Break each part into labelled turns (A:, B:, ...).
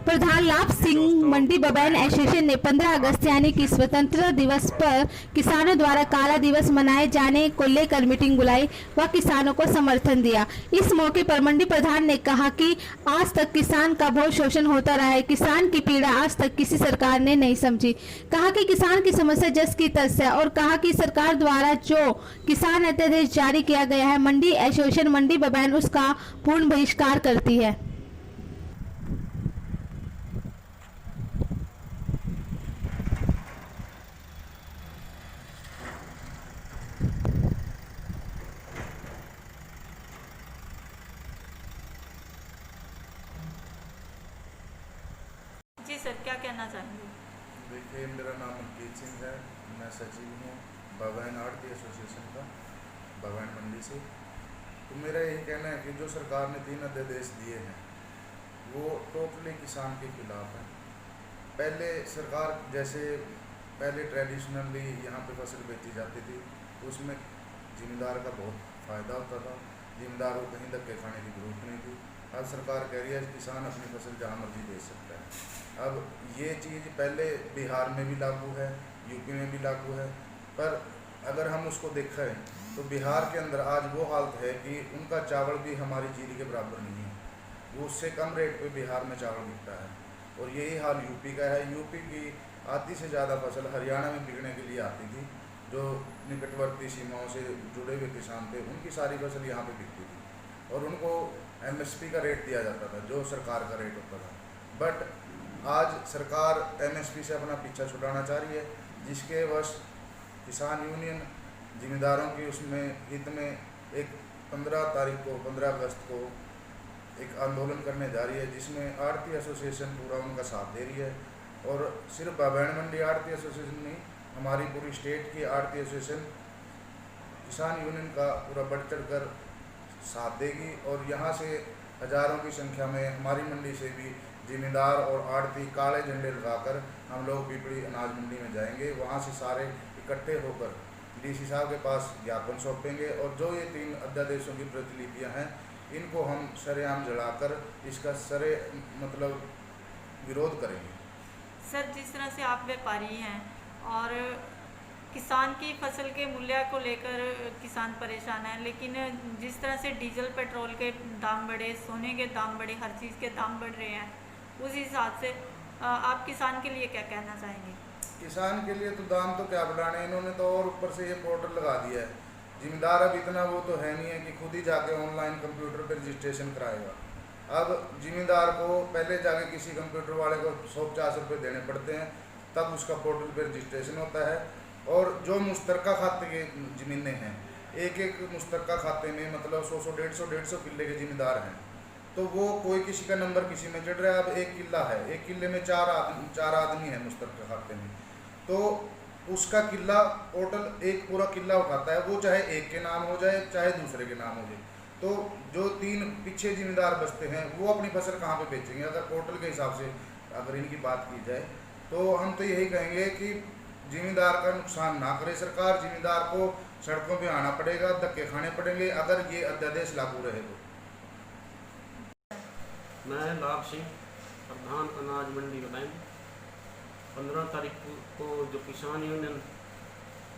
A: प्रधान लाभ सिंह मंडी बबैन एसोसिएशन ने 15 अगस्त यानी कि स्वतंत्रता दिवस पर किसानों द्वारा काला दिवस मनाए जाने को लेकर मीटिंग बुलाई व किसानों को समर्थन दिया। इस मौके पर मंडी प्रधान ने कहा कि आज तक किसान का बहुत शोषण होता रहा है, किसान की पीड़ा आज तक किसी सरकार ने नहीं समझी। कहा कि किसान की समस्या जस की तस है और कहा कि सरकार द्वारा जो किसान अध्यादेश जारी किया गया है, मंडी एसोसिएशन मंडी बबैन उसका पूर्ण बहिष्कार करती है।
B: जी सर, क्या कहना चाहेंगे?
C: देखिए, मेरा नाम मनकीत सिंह है, मैं सचिव हूँ बबैन आड़ती एसोसिएशन का, बबैन मंडी से। तो मेरा यही कहना है कि जो सरकार ने 3 अध्यादेश दिए हैं वो टोटली किसान के खिलाफ है। पहले सरकार जैसे पहले ट्रेडिशनली यहाँ पे फसल बेची जाती थी, उसमें ज़िम्मेदार का बहुत फ़ायदा होता था, ज़िम्मेदार को कहीं धक्के खाने की जरूरत नहीं थी। अब सरकार कह रही है किसान अपनी फसल जहाँ मर्जी बेच सकता है। अब ये चीज़ पहले बिहार में भी लागू है, यूपी में भी लागू है, पर अगर हम उसको देखें तो बिहार के अंदर आज वो हालत है कि उनका चावल भी हमारी जीरी के बराबर नहीं है, वो उससे कम रेट पे बिहार में चावल बिकता है। और यही हाल यूपी का है। यूपी की आधी से ज़्यादा फसल हरियाणा में बिकने के लिए आती थी, जो निकटवर्ती सीमाओं से जुड़े हुए किसान थे, उनकी सारी फसल यहाँ पे बिकती थी और उनको MSP का रेट दिया जाता था, जो सरकार का रेट होता था। बट आज सरकार MSP से अपना पीछा छुड़ाना चाह रही है, जिसके वश किसान यूनियन जिम्मेदारों की उसमें हित में एक 15 अगस्त को एक आंदोलन करने जा रही है, जिसमें आड़ती एसोसिएशन पूरा उनका साथ दे रही है। और सिर्फ बबैन मंडी आड़ती एसोसिएशन नहीं, हमारी पूरी स्टेट की आड़ती एसोसिएशन किसान यूनियन का पूरा बढ़ चढ़ कर साथ देगी। और यहाँ से हज़ारों की संख्या में हमारी मंडी से भी जिम्मेदार और आड़ती काले झंडे लगाकर हम लोग पिपड़ी अनाज मंडी में जाएंगे। वहाँ से सारे इकट्ठे होकर DC साहब के पास ज्ञापन सौंपेंगे और जो ये 3 अध्यादेशों की प्रतिलिपियाँ हैं, इनको हम सरेआम जलाकर इसका विरोध करेंगे।
B: सर, जिस तरह से आप व्यापारी हैं और किसान की फसल के मूल्य को लेकर किसान परेशान है, लेकिन जिस तरह से डीजल पेट्रोल के दाम बढ़े, सोने के दाम बढ़े, हर चीज़ के दाम बढ़ रहे हैं, उस हिसाब से आप किसान के लिए क्या कहना चाहेंगे?
C: किसान के लिए तो दाम तो क्या बढ़ाने, इन्होंने तो और ऊपर से ये पोर्टल लगा दिया है। जिम्मेदार अब इतना वो तो है नहीं है कि खुद ही जाके ऑनलाइन कंप्यूटर पर रजिस्ट्रेशन कराएगा। अब जिम्मेदार को पहले जाके किसी कंप्यूटर वाले को 150 रुपये देने पड़ते हैं, तब उसका पोर्टल पर रजिस्ट्रेशन होता है। और जो मुश्तरका खाते के ज़मीनें हैं, एक मुश्तरका खाते में मतलब 100 150 किले के जिम्मेदार हैं, तो वो कोई किसी का नंबर किसी में चढ़ रहा है। अब 1 किला है, 1 किले में 4 आदमी है मुश्तरका खाते में, तो उसका किला टोटल एक पूरा किला उठाता है, वो चाहे एक के नाम हो जाए चाहे दूसरे के नाम हो जाए। तो जो 3 पीछे जिम्मेदार बचते हैं वो अपनी फसल कहाँ पे बेचेंगे? अगर पोर्टल के हिसाब से अगर इनकी बात की जाए तो हम तो यही कहेंगे कि जिम्मेदार का नुकसान ना करे सरकार। जिम्मेदार को सड़कों पे आना पड़ेगा, धक्के खाने पड़ेंगे अगर ये अध्यादेश लागू रहे तो।
D: मैं लाभ सिंह, प्रधान अनाज मंडी बबैन। 15 तारीख को जो किसान यूनियन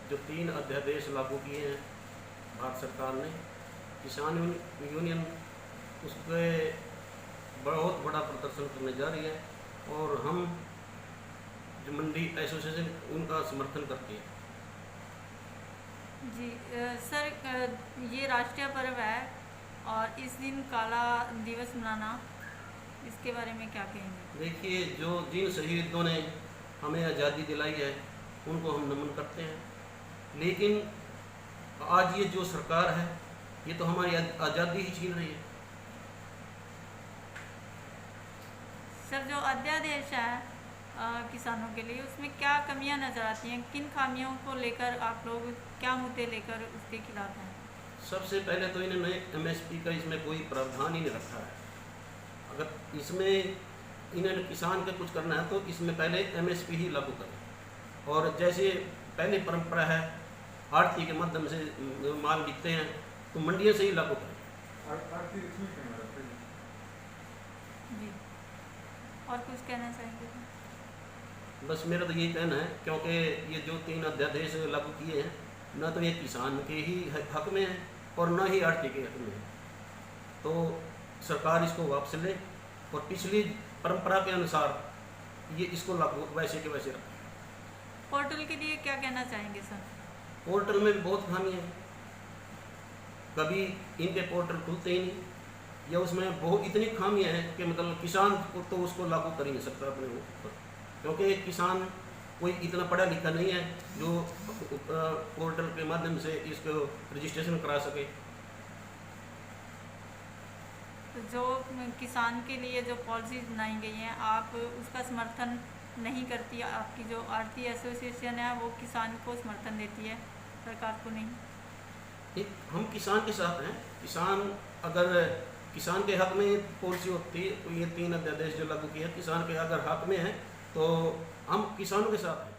D: जो 3 अध्यादेश लागू किए हैं भारत सरकार ने, किसान यूनियन उस पर बहुत बड़ा प्रदर्शन करने जा रही है और हम जो मंडी एसोसिएशन उनका समर्थन करती है।
B: जी सर, ये राष्ट्रीय पर्व है और इस दिन काला दिवस मनाना, इसके बारे में क्या कहेंगे?
D: देखिए, जिन शहीदों ने हमें आज़ादी दिलाई है उनको हम नमन करते हैं, लेकिन आज ये जो सरकार है ये तो हमारी आज़ादी ही छीन रही है।
B: सर, जो अध्यादेश है किसानों के लिए, उसमें क्या कमियां नज़र आती हैं? किन खामियों को लेकर आप लोग क्या मुद्दे लेकर उसके खिलाफ हैं?
D: सबसे पहले तो इन्होंने MSP का इसमें कोई प्रावधान ही नहीं रखा है। अगर इसमें इन्होंने किसान का कुछ करना है तो इसमें पहले MSP ही लागू करें। और जैसे पहली परंपरा है आड़ती के माध्यम से माल बिकते हैं तो मंडियों से ही लागू करें।
B: जी। और कुछ कहना चाहेंगे?
D: बस मेरा तो यही कहना है, क्योंकि ये जो 3 अध्यादेश लागू किए हैं न तो ये किसान के ही हक में है और न ही आढ़ती के हक में है, तो सरकार इसको वापस ले और पिछली परंपरा के अनुसार ये इसको लागू वैसे के वैसे रखें।
B: पोर्टल के लिए क्या कहना चाहेंगे सर?
D: पोर्टल में भी बहुत खामी है, कभी इनके पोर्टल खुलते ही नहीं, या उसमें बहुत इतनी खामियां हैं कि मतलब किसान को तो उसको लागू कर ही नहीं सकता अपने ऊपर, क्योंकि किसान कोई इतना पढ़ा लिखा नहीं है जो पोर्टल के माध्यम से इसको रजिस्ट्रेशन करा सके।
B: तो जो किसान के लिए जो पॉलिसीज बनाई गई हैं आप उसका समर्थन नहीं करती, आपकी जो आढ़ती एसोसिएशन है वो किसान को समर्थन देती है, सरकार को नहीं?
D: हम किसान के साथ हैं। किसान अगर किसान के हक में पॉलिसी होती है तो ये 3 अध्यादेश जो लागू किए किसान के अगर हक में है तो हम किसानों के साथ हैं।